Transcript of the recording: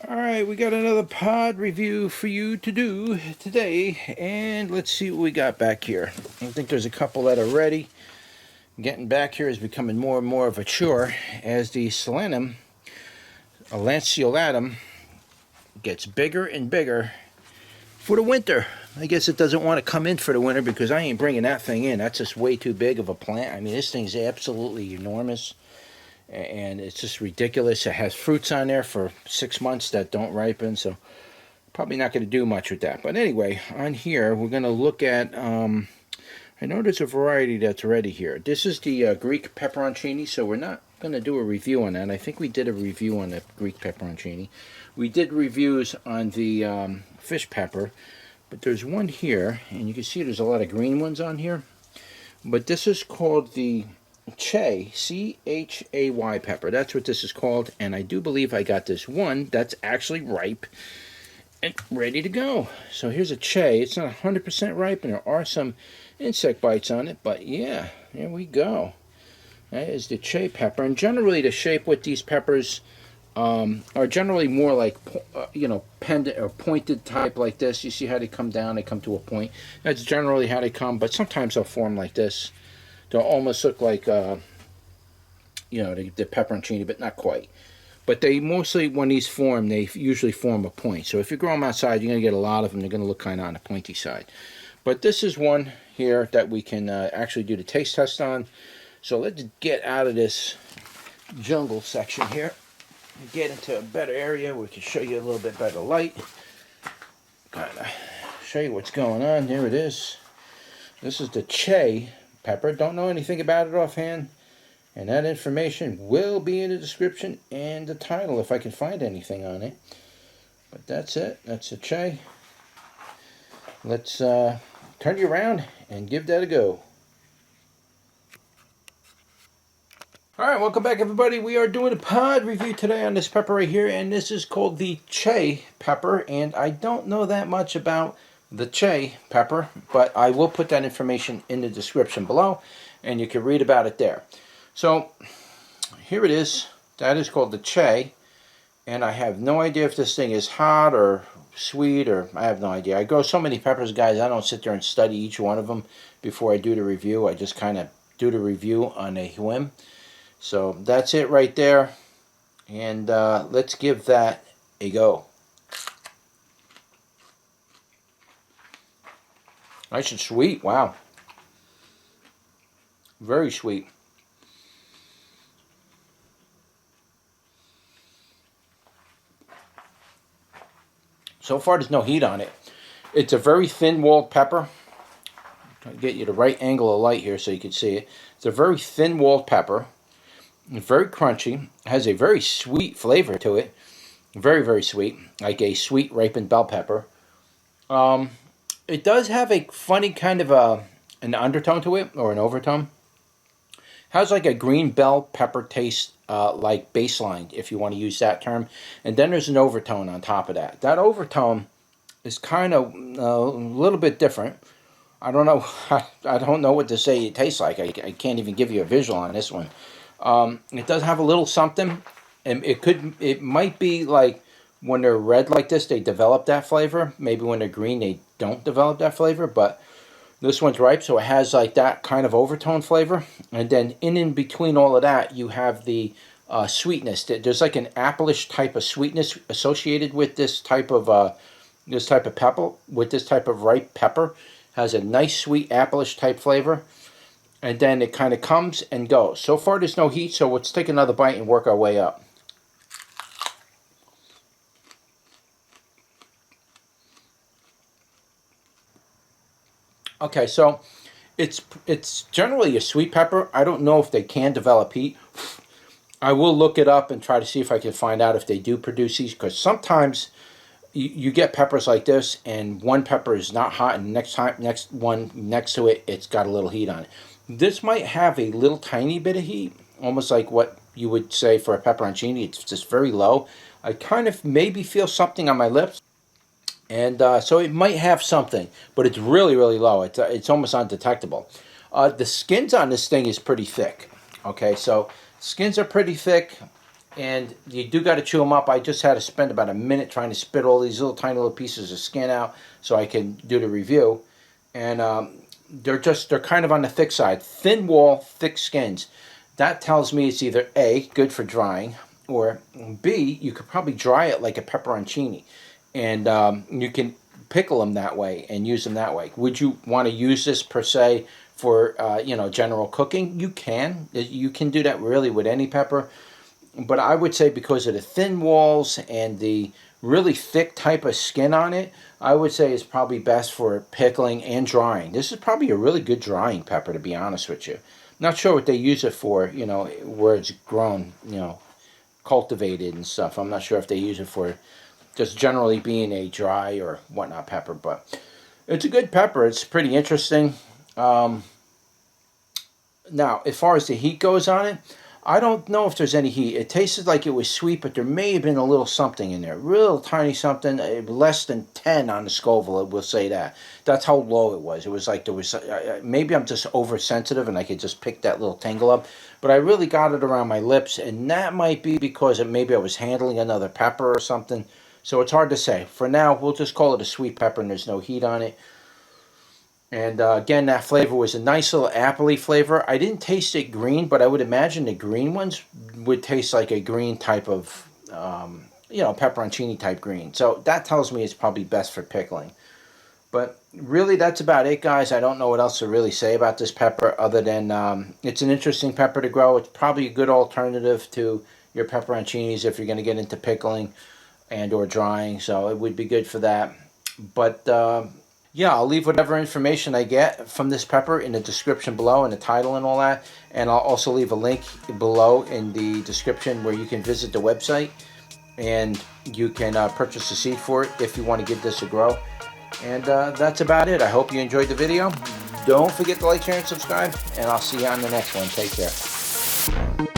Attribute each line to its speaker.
Speaker 1: Alright, we got another pod review for you to do today, and let's see what we got back here. I think there's a couple that are ready. Getting back here is becoming more and more of a chore as the solanum, a lanceolatum, gets bigger and bigger for the winter. I guess it doesn't want to come in for the winter because I ain't bringing that thing in. That's just way too big of a plant. I mean, this thing's absolutely enormous. And it's just ridiculous. It has fruits on there for 6 months that don't ripen, so probably not going to do much with that. But anyway, on here we're going to look at, I know there's a variety that's ready here. This is the Greek pepperoncini, so we're not going to do a review on that. I think we did a review on the Greek pepperoncini. We did reviews on the fish pepper, but there's one here, and you can see there's a lot of green ones on here. But this is called the Chay, C-H-A-Y pepper. That's what this is called, and I do believe I got this one that's actually ripe and ready to go. So here's a Chay. It's not 100% ripe, and there are some insect bites on it, but yeah, there we go. That is the Chay pepper, and generally the shape with these peppers are generally more like, pendant or pointed type like this. You see how they come down, they come to a point. That's generally how they come, but sometimes they'll form like this. They'll almost look like, the pepperoncini, but not quite. But they mostly, when these form, they usually form a point. So if you grow them outside, you're going to get a lot of them. They're going to look kind of on the pointy side. But this is one here that we can actually do the taste test on. So let's get out of this jungle section here and get into a better area where we can show you a little bit better light. Kind of show you what's going on. There it is. This is the Chay pepper. Don't know anything about it offhand, and that information will be in the description and the title if I can find anything on it. But that's it. That's a Chay. Let's turn you around and give that a go. Alright, welcome back everybody. We are doing a pod review today on this pepper right here, and this is called the Chay pepper, and I don't know that much about the Chay pepper, but I will put that information in the description below, and you can read about it there. So, here it is. That is called the Chay, and I have no idea if this thing is hot or sweet, or I have no idea. I grow so many peppers, guys, I don't sit there and study each one of them before I do the review. I just kind of do the review on a whim. So that's it right there, and let's give that a go. Nice and sweet, wow. Very sweet. So far there's no heat on it. It's a very thin-walled pepper. Try to get you the right angle of light here so you can see it. It's a very thin-walled pepper. It's very crunchy. It has a very sweet flavor to it. Very, very sweet. Like a sweet ripened bell pepper. It does have a funny kind of an undertone to it, or an overtone. It has like a green bell pepper taste, like baseline, if you want to use that term. And then there's an overtone on top of that. That overtone is kind of a little bit different. I don't know. I don't know what to say it tastes like. I can't even give you a visual on this one. It does have a little something, and it might be like when they're red like this, they develop that flavor. Maybe when they're green, they don't develop that flavor, but this one's ripe, so it has like that kind of overtone flavor. And then in between all of that, you have the sweetness. There's like an apple-ish type of sweetness associated with this type of pepper, with this type of ripe pepper. Has a nice sweet apple-ish type flavor. And then it kind of comes and goes. So far there's no heat, so let's take another bite and work our way up. Okay, so it's generally a sweet pepper. I don't know if they can develop heat. I will look it up and try to see if I can find out if they do produce these, because sometimes you get peppers like this, and one pepper is not hot, and next one next to it, it's got a little heat on it. This might have a little tiny bit of heat, almost like what you would say for a pepperoncini. It's just very low. I kind of maybe feel something on my lips, and so it might have something, but it's really, really low. It's almost undetectable. The skins on this thing is pretty thick. Okay, so skins are pretty thick. and you do got to chew them up. I just had to spend about a minute trying to spit all these little tiny little pieces of skin out so I can do the review. And they're kind of on the thick side. Thin wall, thick skins. That tells me it's either A, good for drying, or B, you could probably dry it like a pepperoncini. And you can pickle them that way and use them that way. Would you want to use this per se for general cooking? You can. You can do that really with any pepper. But I would say because of the thin walls and the really thick type of skin on it, I would say it's probably best for pickling and drying. This is probably a really good drying pepper, to be honest with you. Not sure what they use it for, where it's grown, cultivated and stuff. I'm not sure if they use it for just generally being a dry or whatnot pepper, but it's a good pepper. It's pretty interesting. Now, as far as the heat goes on it, I don't know if there's any heat. It tasted like it was sweet, but there may have been a little something in there. Real tiny something, less than 10 on the Scoville, we'll say that. That's how low it was. It was like there was, maybe I'm just oversensitive and I could just pick that little tingle up. But I really got it around my lips, and that might be because maybe I was handling another pepper or something. So it's hard to say. For now, we'll just call it a sweet pepper and there's no heat on it. And again, that flavor was a nice little appley flavor. I didn't taste it green, but I would imagine the green ones would taste like a green type of, pepperoncini type green. So that tells me it's probably best for pickling. But really, that's about it, guys. I don't know what else to really say about this pepper other than it's an interesting pepper to grow. It's probably a good alternative to your pepperoncinis if you're going to get into pickling and or drying. So it would be good for that. But yeah, I'll leave whatever information I get from this pepper in the description below and the title and all that. And I'll also leave a link below in the description where you can visit the website and you can purchase a seed for it if you want to give this a grow. And that's about it. I hope you enjoyed the video. Don't forget to like, share, and subscribe. And I'll see you on the next one. Take care.